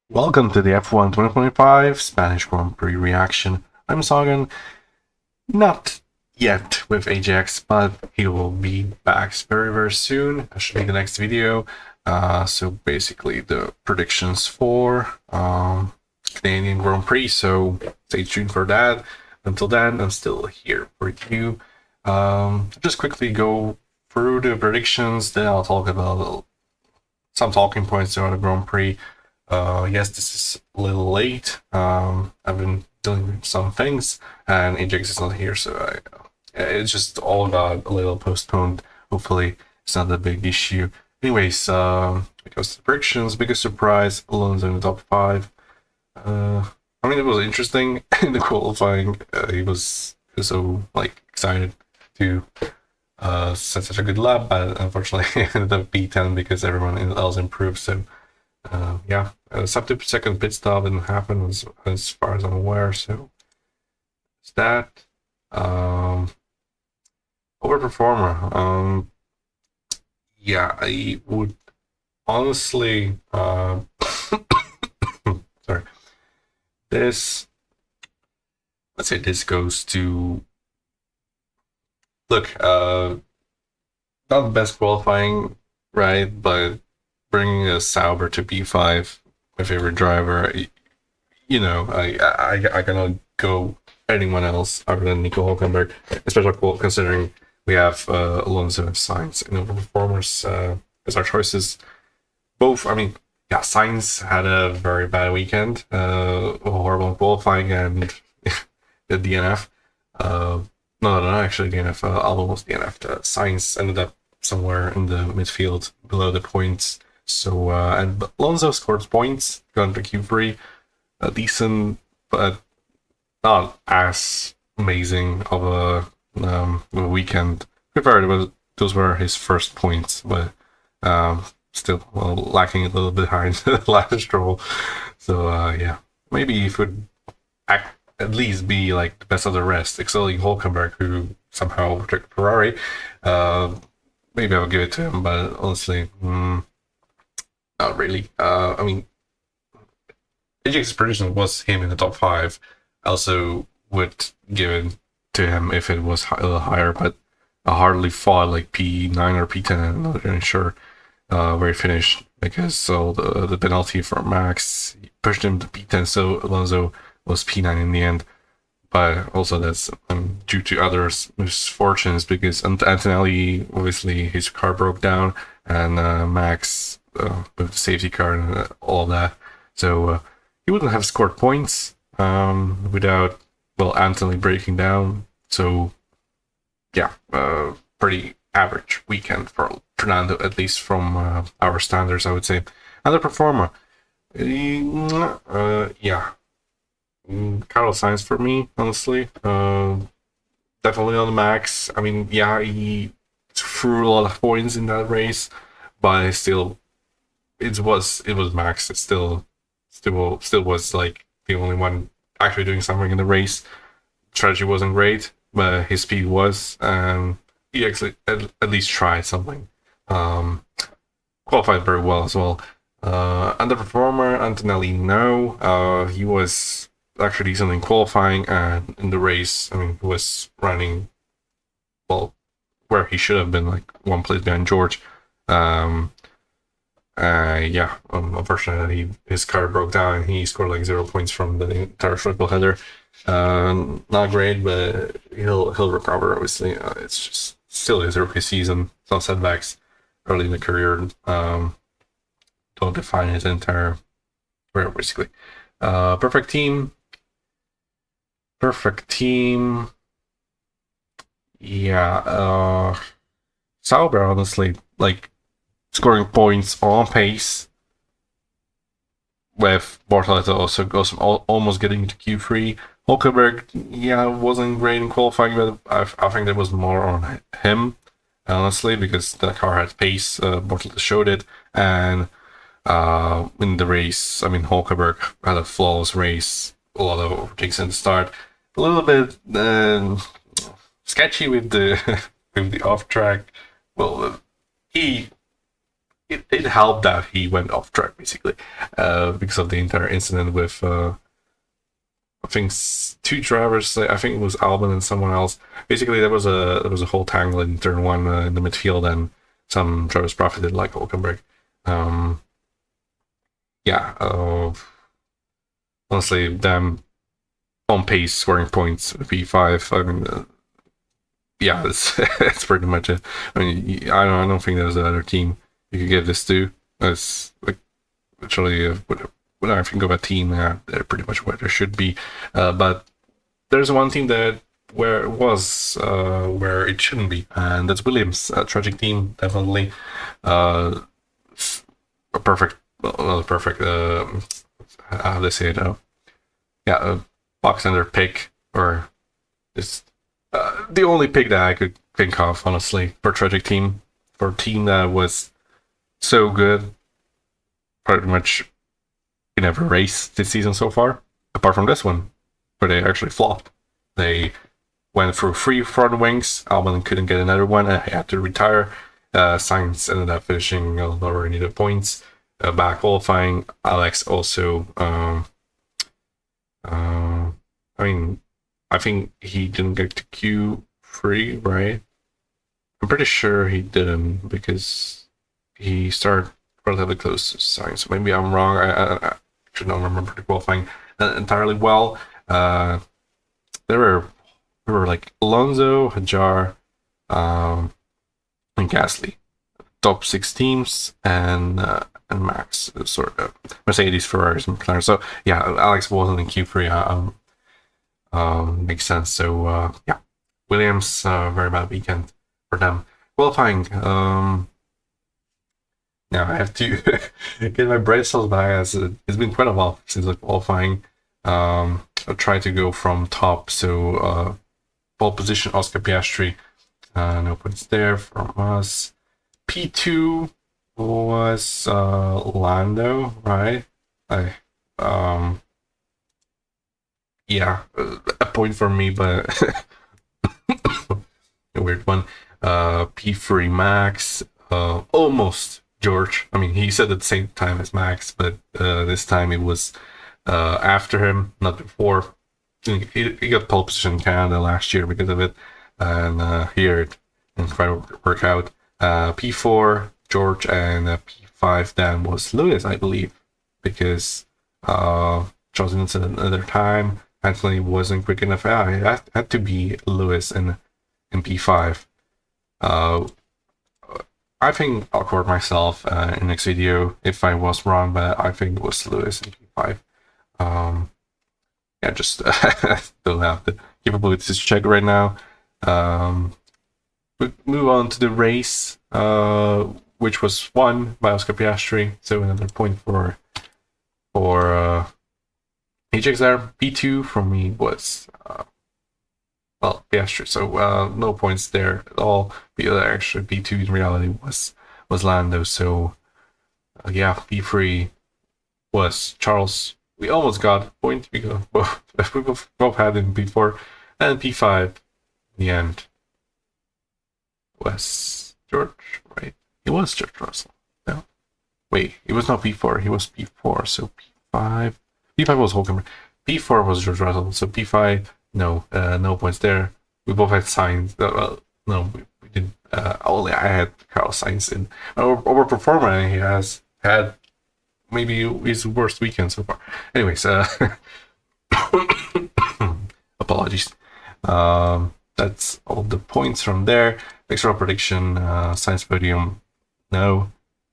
Welcome to the F1 2025 Spanish Grand Prix reaction. I'm Sahwgunn, not yet with AJX, but he will be back very, very soon. That should be the next video. So basically the predictions for Canadian Grand Prix, so stay tuned for that. Until then, I'm still here for you. Just quickly go through the predictions, then I'll talk about some talking points around the Grand Prix. Yes, this is a little late. I've been dealing with some things, and Ajax is not here, so it's just all got a little postponed. Hopefully, it's not a big issue. Anyways, because the predictions, biggest surprise, Alonso in the top five. I mean, it was interesting in the qualifying. He was so excited to set such a good lap, but unfortunately, he ended up P10 because everyone else improved. So yeah, second pit stop didn't happen as far as I'm aware. So it's that. Overperformer. Yeah, I would honestly. Sorry. This. Let's say this goes to. Look, not the best qualifying, right? But bringing a Sauber to P5, my favorite driver, I cannot go anyone else other than Nico Hülkenberg, especially considering we have Alonso and Sainz and overperformers as our choices. Both, I mean, yeah, Sainz had a very bad weekend, horrible qualifying and the DNF. No, actually DNF. Albon was DNF. Sainz ended up somewhere in the midfield below the points. So and Alonso scored points, got into Q3, decent, but not as amazing of a weekend. Those were his first points, but still lacking a little bit behind the last Stroll. So yeah, maybe he would at least be like the best of the rest, excelling Hulkenberg, who somehow took Ferrari. Maybe I would give it to him, but honestly, not really. I mean, AJ's prediction was him in the top five. I also would give it to him if it was a little higher, but I hardly thought like P9 or P10. I'm not really sure where he finished because the penalty from Max pushed him to P10, so Alonso was P9 in the end. But also that's due to others' misfortunes because Antonelli, obviously his car broke down, and Max with the safety car and all that. So he wouldn't have scored points without, Anthony breaking down. So yeah, pretty average weekend for Fernando, at least from our standards, I would say. Another performer. Yeah. Carlos Sainz for me, honestly. Definitely on the max. I mean, yeah, he threw a lot of points in that race, but still, it was Max. It still was like the only one actually doing something in the race. Strategy wasn't great, but his speed was. He actually at least tried something. Qualified very well as well. Underperformer Antonelli, no. He was actually decent in qualifying and in the race. I mean, he was running where he should have been, like one place behind George. Yeah, unfortunately, his car broke down and he scored like 0 points from the entire triple header. Not great, but he'll recover. Obviously, it's just still his rookie season. Some setbacks early in the career don't define his entire career, basically. Perfect team. Yeah. Sauber, honestly, like scoring points on pace with Bortoleto also goes almost getting into Q3. Hulkenberg, yeah, wasn't great in qualifying, but I think that was more on him, honestly, because the car had pace. Bortoleto showed it, and in the race, I mean, Hulkenberg had a flawless race, a lot of overtakes in the start, a little bit sketchy with the with the off track. Well, he it helped that he went off track basically, because of the entire incident with I think two drivers. I think it was Albon and someone else. Basically, there was a whole tangle in turn one in the midfield, and some drivers profited, like Hulkenberg. Um, yeah, honestly, them on pace scoring points P5. I mean, yeah, that's pretty much it. I mean, I don't think there's another team you could give this to. It's like literally when I think of a team, they're pretty much where there should be. But there's one team that where it was where it shouldn't be, and that's Williams. A tragic team, definitely. A perfect, well, not a perfect. How do they say it? Yeah, a box under pick, or just the only pick that I could think of, honestly, for a tragic team, for a team that was so good, pretty much in every race this season so far, apart from this one, where they actually flopped. They went through 3 front wings. Albon couldn't get another one, and he had to retire. Sainz ended up finishing lower in the points. Back qualifying, Alex also. I mean, I think he didn't get to Q3, right? I'm pretty sure he didn't because he started relatively close to Sainz. So maybe I'm wrong. I actually don't remember the qualifying entirely well. There were like Alonso, Hajar, and Gasly, top 6 teams, and Max, sort of Mercedes, Ferraris, and McLaren. So yeah, Alex wasn't in Q3. Makes sense. So yeah, Williams, very bad weekend for them. Qualifying. Now I have to get my brain cells back, as it's been quite a while since the qualifying. I'll try to go from top. So pole position, Oscar Piastri. No points there from us. P2 was Lando, right? Yeah, a point for me, but a weird one. P3 Max, almost George. I mean, he said at the same time as Max, but this time it was after him, not before. He got pole position in Canada last year because of it, and here it didn't quite work out. P4 George, and P5 then was Lewis, I believe, because Charles Didn't another time. Anthony wasn't quick enough. It had to be Lewis in P5. I think I'll court myself in next video if I was wrong, but I think it was Lewis in P5. Yeah, just don't have the capabilities to check right now. We move on to the race, which was won by Oscar Piastri. So another point for Ajax there. P2 for me was Piastri. So no points there at all. Actually, P2 in reality was Lando. So yeah, P3 was Charles. We almost got a point because we both had him before, and P5 in the end was George, right? It was George Russell. No, wait, it was not P4. He was P4. So P5 was Hulkenberg. P4 was George Russell. So P5, no points there. We both had Sainz. No, we didn't. Only I had Carlos Sainz in our performer, and he has had maybe his worst weekend so far. Anyways, apologies. That's all the points from there. Extra prediction: Sainz podium, no.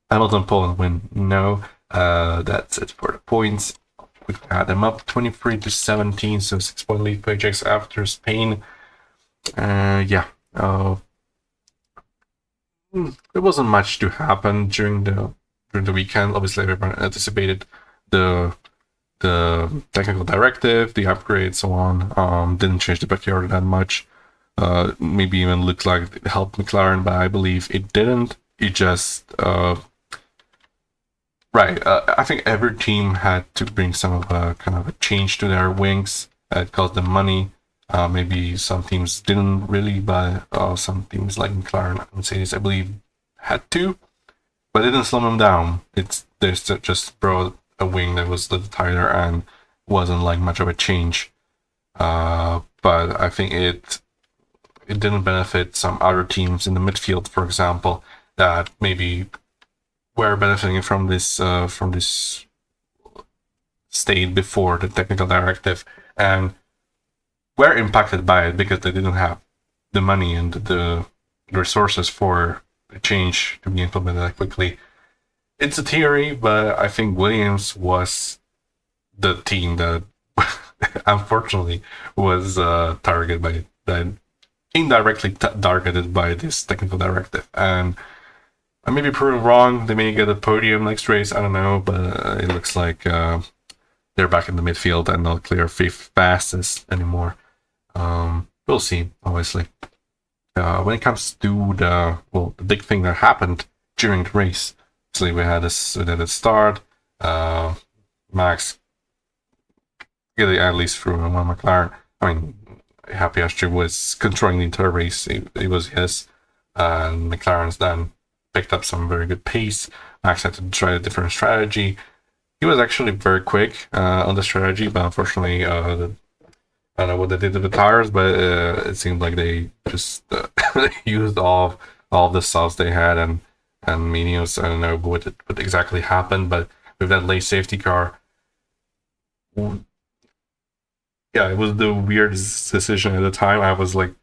Hamilton pole and win, no. That's it for the points. We had them up 23-17, so 6-point lead for Ajax after Spain. Yeah. There wasn't much to happen during the weekend. Obviously, everyone anticipated the technical directive, the upgrade, so on. Didn't change the backyard that much. Maybe even looked like it helped McLaren, but I believe it didn't. It just right. I think every team had to bring some of a kind of a change to their wings. It cost them money. Maybe some teams didn't really, but some teams like McLaren and Mercedes, I believe, had to. but it didn't slow him down. There's just brought a wing that was a little tighter and wasn't like much of a change. But I think it didn't benefit some other teams in the midfield, for example, that maybe were benefiting from this state before the technical directive and were impacted by it because they didn't have the money and the resources for the change to be implemented quickly. It's a theory, but I think Williams was the team that unfortunately was targeted by that, indirectly targeted by this technical directive. And I may be proven wrong. They may get a podium next race. I don't know, but it looks like they're back in the midfield and not clear fifth fastest anymore. We'll see, obviously. When it comes to the big thing that happened during the race, obviously we had a start. Max getting at least through one McLaren. I mean, Happy Astor was controlling the entire race. It was his, and McLaren's then picked up some very good pace. Max had to try a different strategy. He was actually very quick on the strategy, but unfortunately, I don't know what they did to the tires, but it seemed like they just used all the softs they had and mediums. I don't know what exactly happened, but with that late safety car, yeah, it was the weirdest decision at the time. I was like,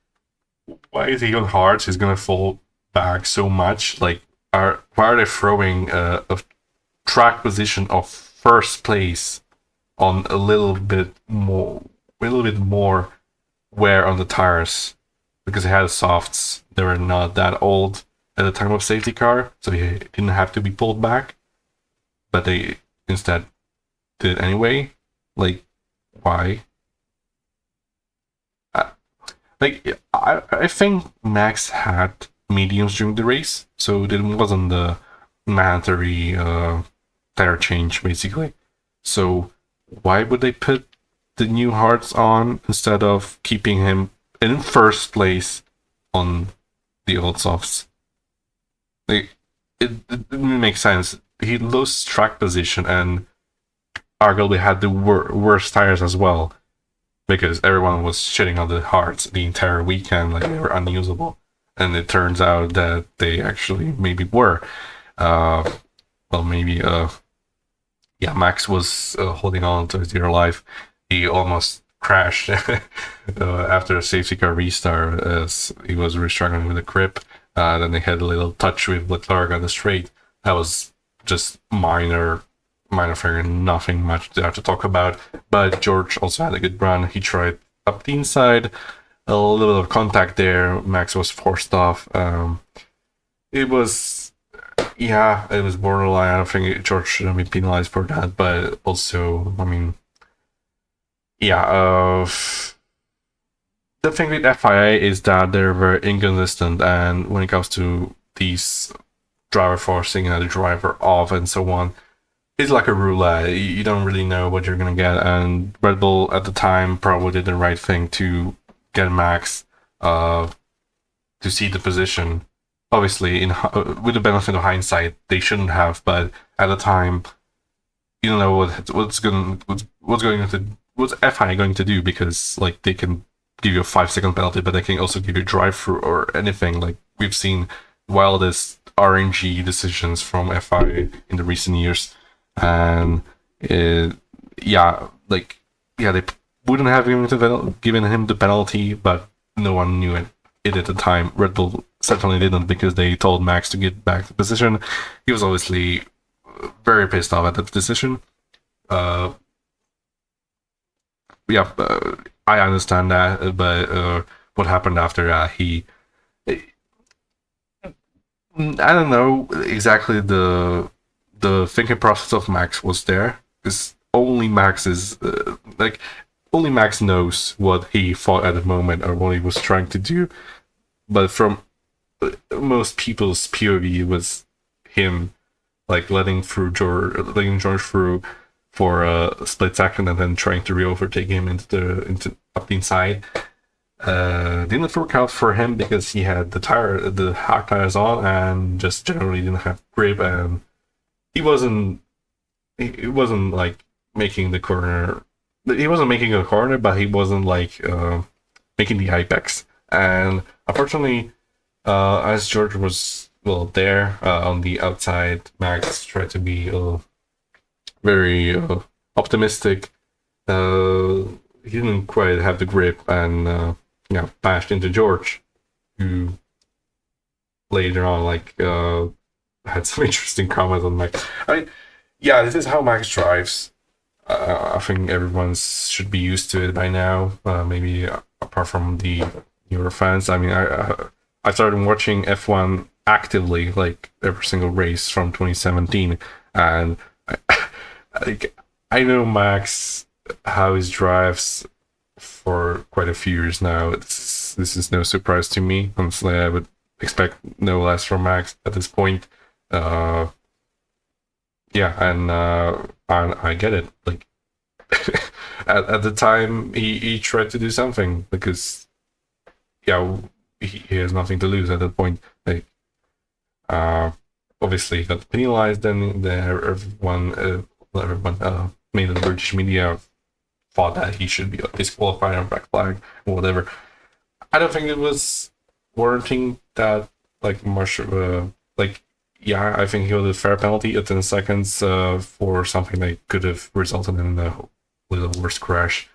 why is he on hards? He's gonna fall back so much. Like, why are they throwing a track position of first place on a little bit more wear on the tires? Because they had softs. They were not that old at the time of safety car, so he didn't have to be pulled back. But they instead did it anyway. Like, why? I think Max had mediums during the race, so it wasn't the mandatory tire change, basically. So why would they put the new hards on instead of keeping him in first place on the old softs? Like, it makes sense. He lost track position and arguably had the worst tires as well, because everyone was shitting on the hards the entire weekend, like they were unusable. And it turns out that they actually maybe were. Max was holding on to his dear life. He almost crashed after a safety car restart as he was really struggling with the grip. Then they had a little touch with Leclerc on the straight. That was just minor thing, nothing much to have to talk about. But George also had a good run. He tried up the inside, a little bit of contact there. Max was forced off. It was borderline. I don't think George shouldn't be penalized for that, but also, I mean, the thing with FIA is that they're very inconsistent, and when it comes to these driver forcing and the driver off and so on, it's like a roulette. You don't really know what you're gonna get, and Red Bull at the time probably did the right thing to get Max to see the position. Obviously, with the benefit of hindsight, they shouldn't have, but at the time, you don't know what's FIA going to do, because like they can give you a 5-second penalty, but they can also give you drive through or anything. Like we've seen wildest RNG decisions from FIA in the recent years. And they wouldn't have given him the penalty, but no one knew it at the time. Red Bull certainly didn't, because they told Max to get back to position. He was obviously very pissed off at that decision. I understand that, but what happened after that, I don't know exactly the thinking process of Max was there, because only Max knows what he thought at the moment or what he was trying to do. But from most people's POV, it was him like letting George through for a split second and then trying to re-overtake him into up the inside. Didn't work out for him because he had the hard tires on, and just generally didn't have grip, and he wasn't he wasn't like making the corner. He wasn't making a corner, but he wasn't like making the apex. And unfortunately, as George was there on the outside, Max tried to be very optimistic. He didn't quite have the grip, and bashed into George, who later on had some interesting comments on Max. I mean, yeah, this is how Max drives. I think everyone should be used to it by now. Maybe apart from the newer fans. I mean, I started watching F1 actively, like every single race from 2017, and I know Max how he drives for quite a few years now. This is no surprise to me. Honestly, I would expect no less from Max at this point. Yeah, and I get it. Like at the time, he tried to do something because he has nothing to lose at that point. Like obviously he got penalized, and everyone mainly the British media thought that he should be disqualified on black flag or whatever. I don't think it was warranting that like much of a like. Yeah, I think he got a fair penalty at 10 seconds for something that could have resulted in a little worse crash.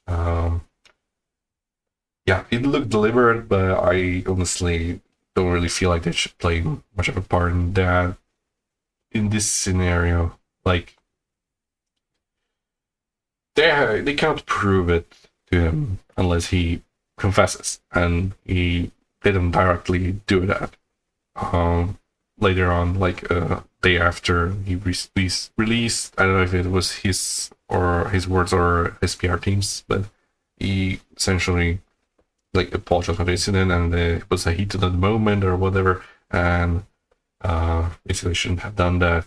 Yeah, it looked deliberate, but I honestly don't really feel like they should play much of a part in that. In this scenario, like they cannot prove it to him unless he confesses, and he didn't directly do that. Later on, like day after he released, I don't know if it was his words or his PR teams, but he essentially like apologized for the incident, and it was a heated moment or whatever, and basically shouldn't have done that.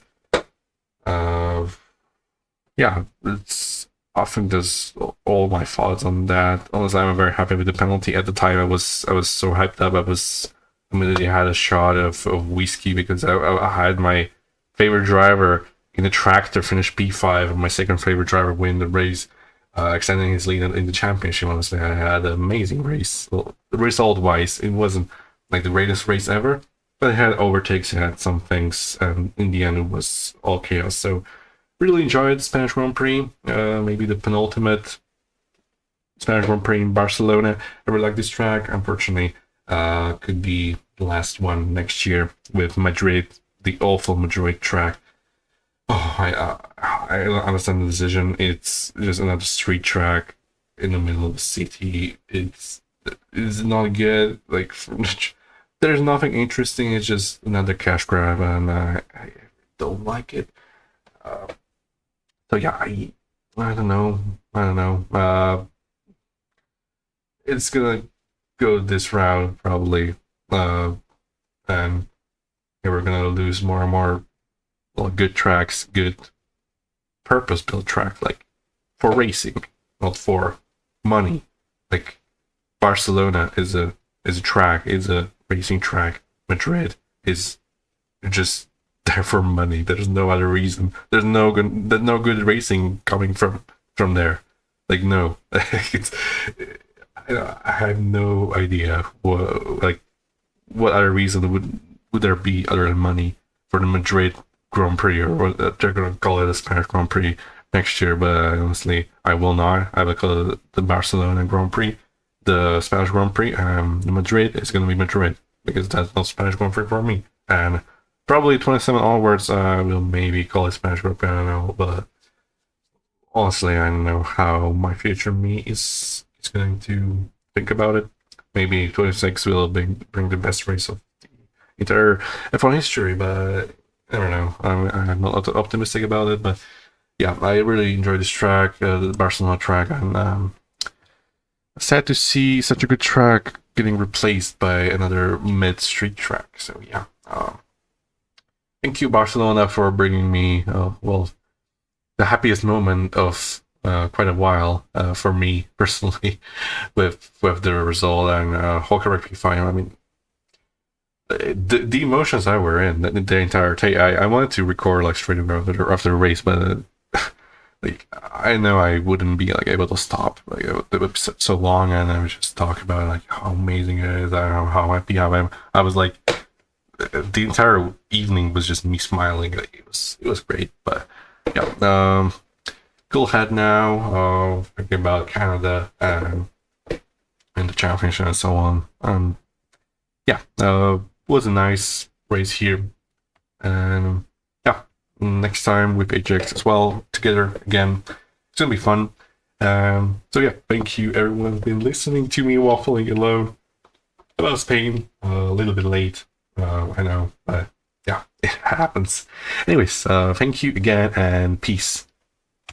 Yeah, I think that's all my thoughts on that. Honestly, I'm very happy with the penalty. At the time, I was so hyped up. I immediately had a shot of whiskey because I had my favorite driver in the tractor finish P5, and my second favorite driver win the race, extending his lead in the championship. Honestly, I had an amazing race. Well, result-wise, it wasn't like the greatest race ever, but it had overtakes, it had some things, and in the end, it was all chaos. So, really enjoyed the Spanish Grand Prix. Maybe the penultimate Spanish Grand Prix in Barcelona. I really like this track. Unfortunately, could be the last one next year with Madrid, the awful Madrid track. Oh, I understand the decision. It's just another street track in the middle of the city. It's not good. Like there's nothing interesting. It's just another cash grab, and I don't like it. So yeah, I don't know. It's gonna go this route probably, and we're gonna lose more and more good tracks, good purpose-built track, like for racing, not for money. Like Barcelona is a track, is a racing track. Madrid is just there for money. There's no other reason. There's no good racing coming from there. Like no, it's. I have no idea what other reason would there be other than money for the Madrid Grand Prix, or what they're gonna call it a Spanish Grand Prix next year. But honestly, I will not. I will call it the Barcelona Grand Prix, the Spanish Grand Prix. The Madrid is gonna be Madrid because that's not Spanish Grand Prix for me. And probably 27 onwards, I will maybe call it Spanish Grand Prix. I don't know, but honestly, I don't know how my future me is going to think about it. Maybe 26 will bring the best race of the entire F1 history, but I don't know. I'm not optimistic about it, but yeah, I really enjoyed this track, the Barcelona track, and sad to see such a good track getting replaced by another mid-street track. So yeah, thank you Barcelona for bringing me the happiest moment of quite a while for me personally with the result and Hulkenberg P5. I mean, the emotions I were in the entire take. I wanted to record like straight away after the race, but like I know I wouldn't be like able to stop. Like it would be so long, and I was just talking about like how amazing it is, and how happy I am. I was like, the entire evening was just me smiling. Like it was great. But yeah, cool ahead now. Thinking about Canada and the championship and so on. Yeah, was a nice race here, and yeah, next time with Ajax as well together again. It's gonna be fun. So yeah, thank you everyone who's been listening to me waffling alone about Spain. A little bit late, I know, but yeah, it happens. Anyways, thank you again and peace.